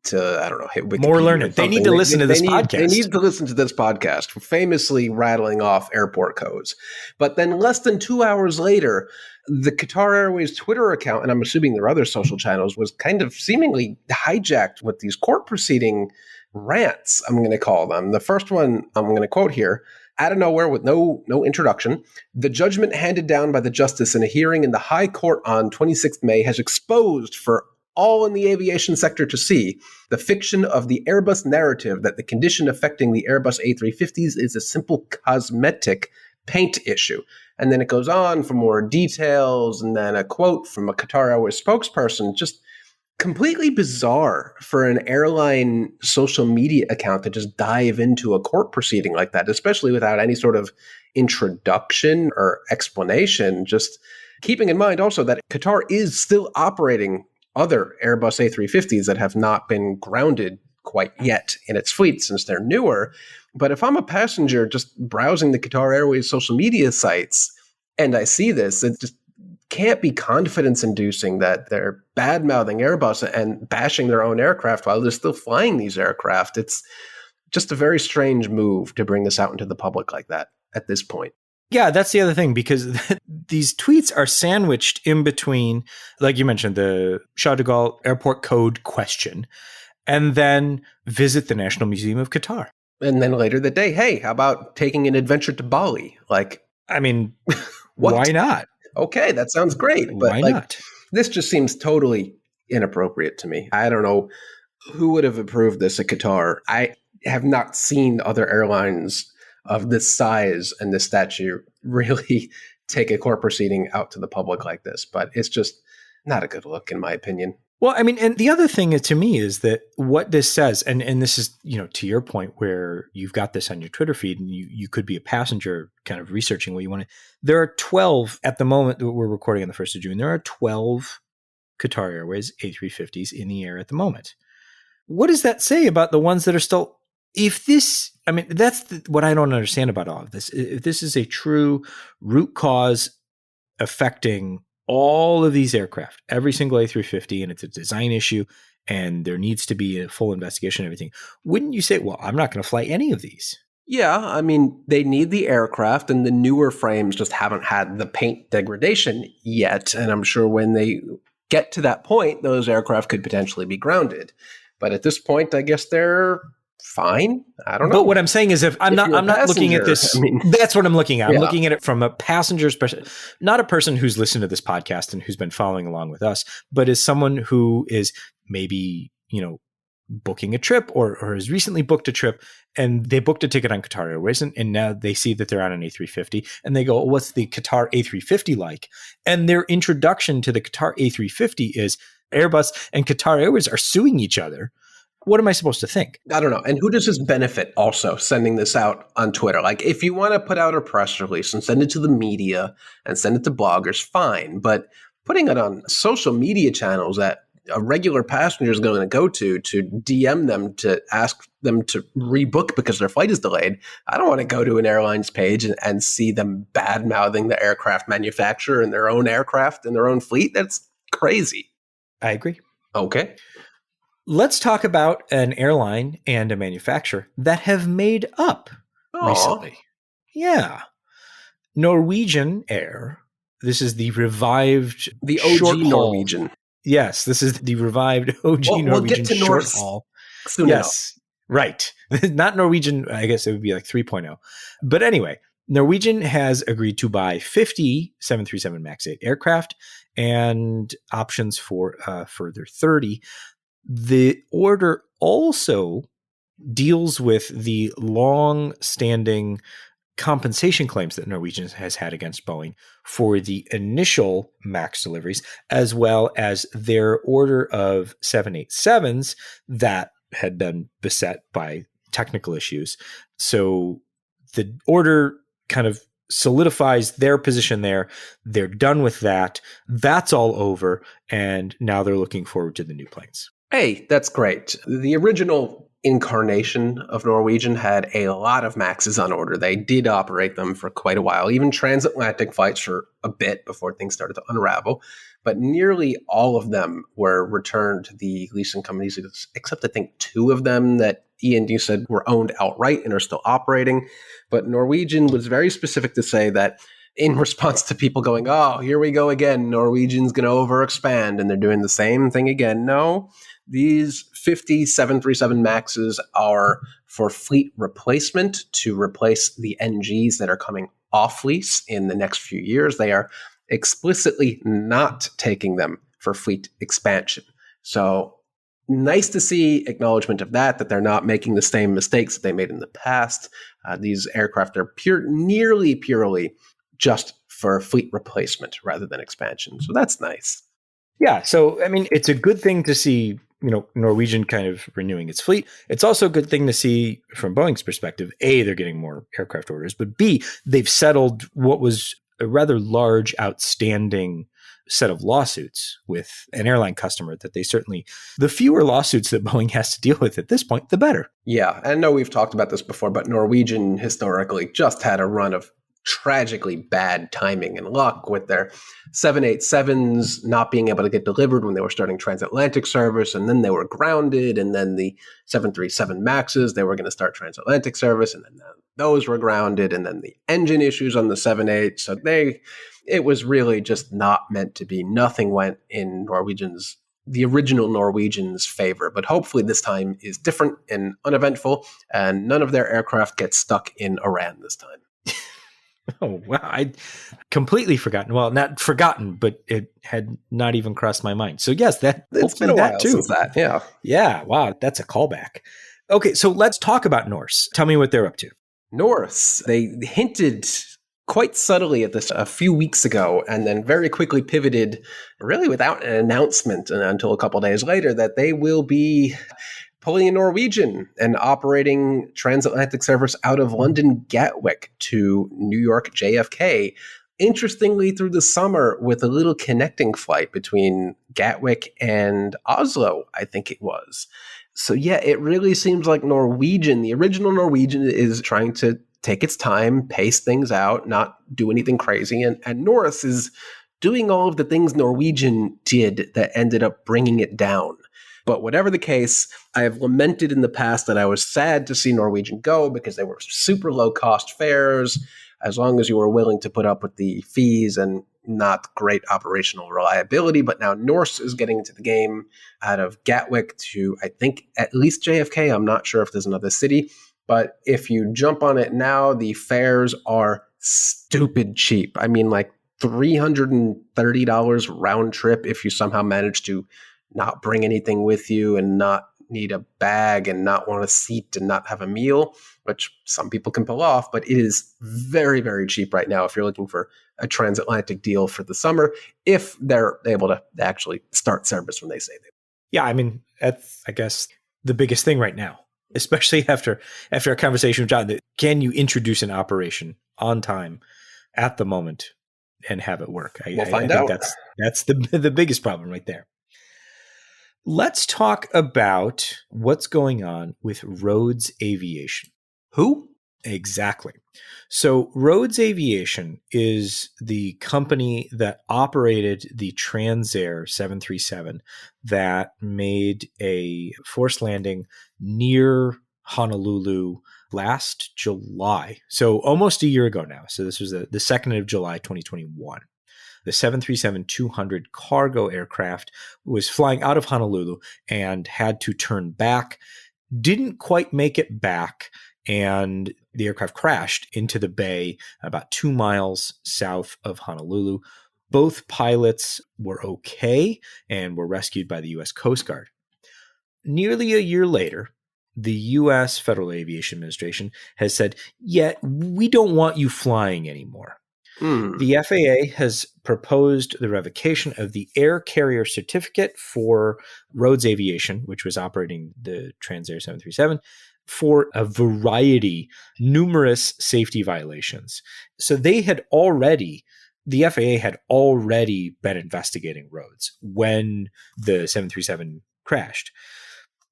to, I don't know, hit Wikipedia. More learning. They need to listen to this podcast. They need to listen to this podcast, famously rattling off airport codes. But then less than 2 hours later, the Qatar Airways Twitter account, and I'm assuming their other social channels, was kind of seemingly hijacked with these court proceeding rants, I'm going to call them. The first one I'm going to quote here: "Out of nowhere, with no introduction, the judgment handed down by the justice in a hearing in the High Court on 26th May has exposed for all in the aviation sector to see the fiction of the Airbus narrative that the condition affecting the Airbus A350s is a simple cosmetic paint issue." And then it goes on for more details, and then a quote from a Qatar Airways spokesperson, just completely bizarre for an airline social media account to just dive into a court proceeding like that, especially without any sort of introduction or explanation. Just keeping in mind also that Qatar is still operating other Airbus A350s that have not been grounded quite yet in its fleet since they're newer. But if I'm a passenger just browsing the Qatar Airways social media sites and I see this, it just can't be confidence-inducing that they're bad-mouthing Airbus and bashing their own aircraft while they're still flying these aircraft. It's just a very strange move to bring this out into the public like that at this point. Yeah, that's the other thing, because these tweets are sandwiched in between, like you mentioned, the Charles de Gaulle airport code question, and then visit the National Museum of Qatar. And then later that day, hey, how about taking an adventure to Bali? Like, I mean, why not? Okay, that sounds great. But why not? This just seems totally inappropriate to me. I don't know who would have approved this at Qatar. I have not seen other airlines of this size and this stature really take a court proceeding out to the public like this. But it's just not a good look, in my opinion. Well, I mean, and the other thing to me is that what this says, and this is, to your point where you've got this on your Twitter feed and you could be a passenger kind of researching what you want to, there are 12 at the moment that we're recording on the 1st of June, there are 12 Qatar Airways A350s in the air at the moment. What does that say about the ones that are still, that's what I don't understand about all of this. If this is a true root cause affecting all of these aircraft, every single A350, and it's a design issue, and there needs to be a full investigation and everything, wouldn't you say, well, I'm not going to fly any of these? Yeah, I mean, they need the aircraft, and the newer frames just haven't had the paint degradation yet. And I'm sure when they get to that point, those aircraft could potentially be grounded. But at this point, I guess they're fine. I don't know. But what I'm saying is, if I'm not looking at this, that's what I'm looking at. I'm looking at it from a passenger's perspective, not a person who's listened to this podcast and who's been following along with us, but as someone who is maybe, booking a trip or has recently booked a trip, and they booked a ticket on Qatar Airways, and now they see that they're on an A350, and they go, well, what's the Qatar A350 like? And their introduction to the Qatar A350 is Airbus and Qatar Airways are suing each other. What am I supposed to think? I don't know. And who does this benefit also sending this out on Twitter? Like, if you want to put out a press release and send it to the media and send it to bloggers, fine. But putting it on social media channels that a regular passenger is going to go to DM them to ask them to rebook because their flight is delayed. I don't want to go to an airline's page and see them bad-mouthing the aircraft manufacturer and their own aircraft and their own fleet. That's crazy. I agree. Okay. Let's talk about an airline and a manufacturer that have made up recently. Yeah. Norwegian Air. This is the revived the OG short-haul Norwegian. Yes, this is the revived OG Norwegian we'll get to short Norse haul. Soon yes, right. Not Norwegian. I guess it would be like 3.0. But anyway, Norwegian has agreed to buy 50 737 MAX 8 aircraft and options for further 30. The order also deals with the long-standing compensation claims that Norwegian has had against Boeing for the initial MAX deliveries, as well as their order of 787s that had been beset by technical issues. So the order kind of solidifies their position there. They're done with that. That's all over. And now they're looking forward to the new planes. Hey, that's great. The original incarnation of Norwegian had a lot of MAXs on order. They did operate them for quite a while, even transatlantic flights for a bit before things started to unravel. But nearly all of them were returned to the leasing companies, except I think 2 of them that E&D said were owned outright and are still operating. But Norwegian was very specific to say that in response to people going, oh, here we go again, Norwegian's going to overexpand, and they're doing the same thing again. No, these 50 737 MAXs are for fleet replacement to replace the NGs that are coming off lease in the next few years. They are explicitly not taking them for fleet expansion. So nice to see acknowledgement of that they're not making the same mistakes that they made in the past. These aircraft are nearly purely just for fleet replacement rather than expansion. So that's nice. Yeah. So, I mean, it's a good thing to see, Norwegian kind of renewing its fleet. It's also a good thing to see from Boeing's perspective. A, they're getting more aircraft orders, but B, they've settled what was a rather large, outstanding set of lawsuits with an airline customer that the fewer lawsuits that Boeing has to deal with at this point, the better. Yeah. And I know we've talked about this before, but Norwegian historically just had a run of tragically bad timing and luck with their 787s not being able to get delivered when they were starting transatlantic service, and then they were grounded, and then the 737 MAXs, they were going to start transatlantic service, and then those were grounded, and then the engine issues on the 78. So it was really just not meant to be. Nothing went in the original Norwegian's favor, but hopefully this time is different and uneventful, and none of their aircraft get stuck in Iran this time. Oh, wow. I'd completely forgotten. Well, not forgotten, but it had not even crossed my mind. So yes, it's been a while since that. Yeah. Yeah. Wow. That's a callback. Okay. So let's talk about Norse. Tell me what they're up to. Norse, they hinted quite subtly at this a few weeks ago, and then very quickly pivoted, really without an announcement until a couple of days later, that they will be pulling a Norwegian and operating transatlantic service out of London Gatwick to New York JFK. Interestingly, through the summer with a little connecting flight between Gatwick and Oslo, I think it was. So yeah, it really seems like Norwegian, the original Norwegian, is trying to take its time, pace things out, not do anything crazy. And Norse is doing all of the things Norwegian did that ended up bringing it down. But whatever the case, I have lamented in the past that I was sad to see Norwegian go because they were super low-cost fares, as long as you were willing to put up with the fees and not great operational reliability. But now Norse is getting into the game out of Gatwick to, I think, at least JFK. I'm not sure if there's another city. But if you jump on it now, the fares are stupid cheap. I mean, like $330 round trip if you somehow manage to not bring anything with you and not need a bag and not want a seat and not have a meal, which some people can pull off, but it is very, very cheap right now if you're looking for a transatlantic deal for the summer, if they're able to actually start service when they say they will. Yeah, I mean, that's, I guess, the biggest thing right now, especially after our conversation with John, that can you introduce an operation on time at the moment and have it work? We'll find think out. that's the biggest problem right there. Let's talk about what's going on with Rhodes Aviation. Who? Exactly. So Rhodes Aviation is the company that operated the Transair 737 that made a forced landing near Honolulu last July. So almost a year ago now. So this was the 2nd of July, 2021. The 737-200 cargo aircraft was flying out of Honolulu and had to turn back, didn't quite make it back, and the aircraft crashed into the bay about 2 miles south of Honolulu. Both pilots were okay and were rescued by the U.S. Coast Guard. Nearly a year later, the U.S. Federal Aviation Administration has said, yeah, we don't want you flying anymore. The FAA has proposed the revocation of the air carrier certificate for Rhodes Aviation, which was operating the Transair 737, for a variety, numerous safety violations. So the FAA had already been investigating Rhodes when the 737 crashed.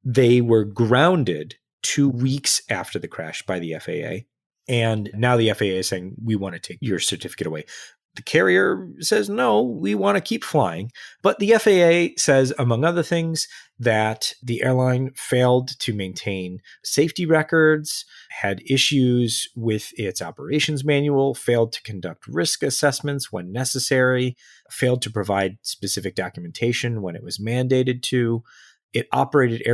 They were grounded 2 weeks after the crash by the FAA. And now the FAA is saying, we want to take your certificate away. The carrier says, no, we want to keep flying. But the FAA says, among other things, that the airline failed to maintain safety records, had issues with its operations manual, failed to conduct risk assessments when necessary, failed to provide specific documentation when it was mandated to. It operated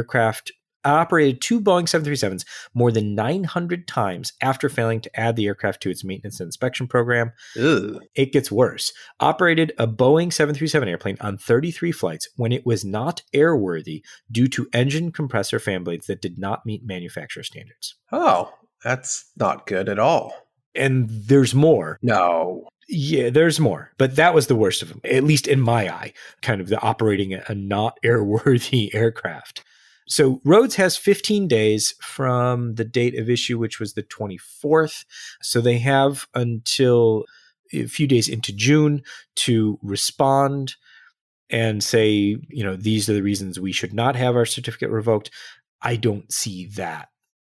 two Boeing 737s more than 900 times after failing to add the aircraft to its maintenance and inspection program. Ugh. It gets worse. Operated a Boeing 737 airplane on 33 flights when it was not airworthy due to engine compressor fan blades that did not meet manufacturer standards. Oh, that's not good at all. And there's more. No. Yeah, there's more. But that was the worst of them, at least in my eye, kind of the operating a not airworthy aircraft. So Rhodes has 15 days from the date of issue, which was the 24th. So they have until a few days into June to respond and say, these are the reasons we should not have our certificate revoked. I don't see that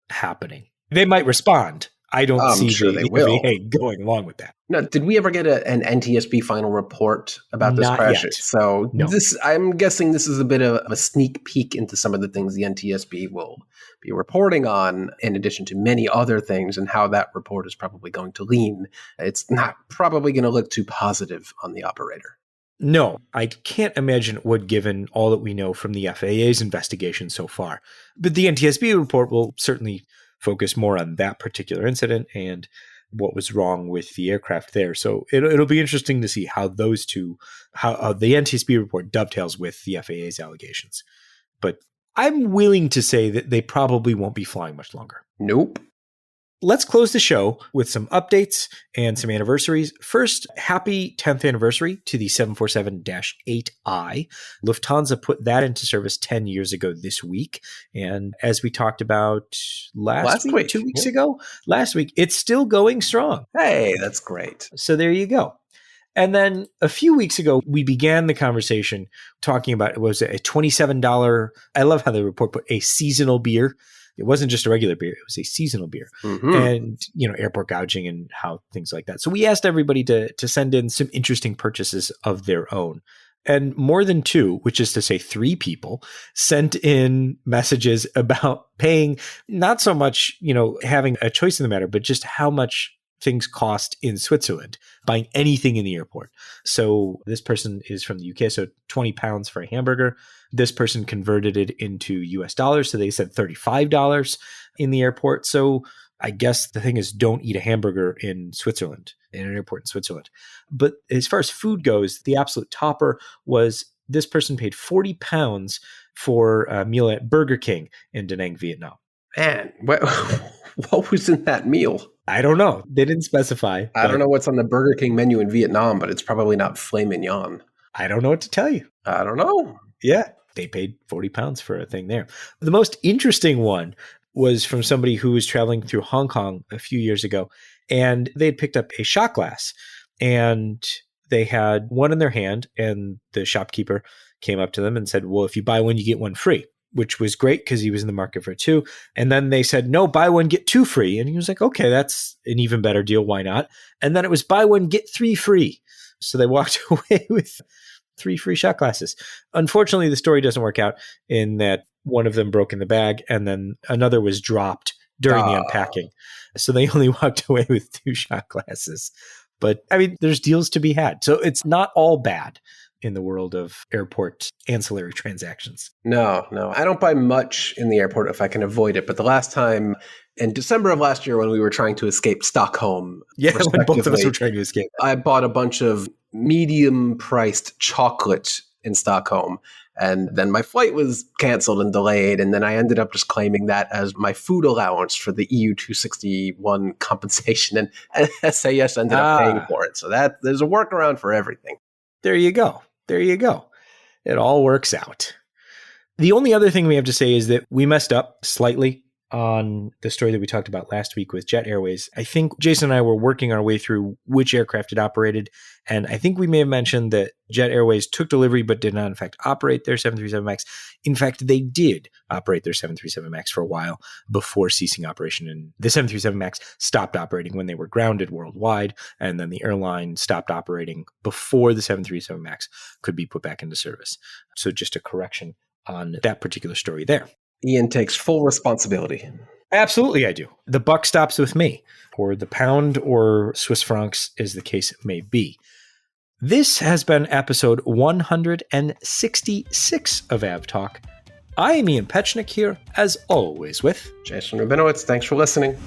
happening. They might respond. I don't see the FAA going along with that. Now, did we ever get an NTSB final report about this Not crash? yet. So No. I'm guessing this is a bit of a sneak peek into some of the things the NTSB will be reporting on, in addition to many other things, and how that report is probably going to lean. It's not probably going to look too positive on the operator. No, I can't imagine it would, given all that we know from the FAA's investigation so far. But the NTSB report will certainly focus more on that particular incident and what was wrong with the aircraft there. So it'll be interesting to see how those two, how the NTSB report dovetails with the FAA's allegations. But I'm willing to say that they probably won't be flying much longer. Nope. Let's close the show with some updates and some anniversaries. First, happy 10th anniversary to the 747-8i. Lufthansa put that into service 10 years ago this week. And as we talked about last week, 2 weeks ago, last week, it's still going strong. Hey, that's great. So there you go. And then a few weeks ago, we began the conversation talking about, it was a $27, I love how the report put a seasonal beer. It wasn't just a regular beer. It was a seasonal beer. Mm-hmm. And, airport gouging and how things like that. So we asked everybody to send in some interesting purchases of their own. And more than two, which is to say 3 people, sent in messages about paying not so much, having a choice in the matter, but just how much things cost in Switzerland, buying anything in the airport. So this person is from the UK, so 20 pounds for a hamburger. This person converted it into US dollars, so they said $35 in the airport. So I guess the thing is, don't eat a hamburger in Switzerland, in an airport in Switzerland. But as far as food goes, the absolute topper was This person paid 40 pounds for a meal at Burger King in Da Nang, Vietnam. Man, what was in that meal? I don't know. They didn't specify. I don't know what's on the Burger King menu in Vietnam, but it's probably not filet mignon. I don't know what to tell you. I don't know. Yeah, they paid 40 pounds for a thing there. The most interesting one was from somebody who was traveling through Hong Kong a few years ago, and they had picked up a shot glass, and they had one in their hand, and the shopkeeper came up to them and said, well, if you buy one, you get one free, which was great because he was in the market for two. And then they said, no, buy one, get two free. And he was like, okay, that's an even better deal. Why not? And then it was buy one, get three free. So they walked away with 3 free shot glasses. Unfortunately, the story doesn't work out in that one of them broke in the bag and then another was dropped during the unpacking. So they only walked away with 2 shot glasses. But I mean, there's deals to be had. So it's not all bad in the world of airport ancillary transactions. No. I don't buy much in the airport if I can avoid it. But the last time in December of last year when we were trying to escape Stockholm, when both of us were trying to escape, I bought a bunch of medium-priced chocolate in Stockholm. And then my flight was canceled and delayed. And then I ended up just claiming that as my food allowance for the EU 261 compensation. And SAS ended up paying for it. So that there's a workaround for everything. There you go. It all works out. The only other thing we have to say is that we messed up slightly on the story that we talked about last week with Jet Airways. I think Jason and I were working our way through which aircraft it operated. And I think we may have mentioned that Jet Airways took delivery but did not, in fact, operate their 737 MAX. In fact, they did operate their 737 MAX for a while before ceasing operation. And the 737 MAX stopped operating when they were grounded worldwide. And then the airline stopped operating before the 737 MAX could be put back into service. So just a correction on that particular story there. Ian takes full responsibility. Absolutely, I do. The buck stops with me, or the pound, or Swiss francs, as the case may be. This has been episode 166 of AvTalk. I am Ian Petchnick here, as always, with Jason Rabinowitz. Thanks for listening.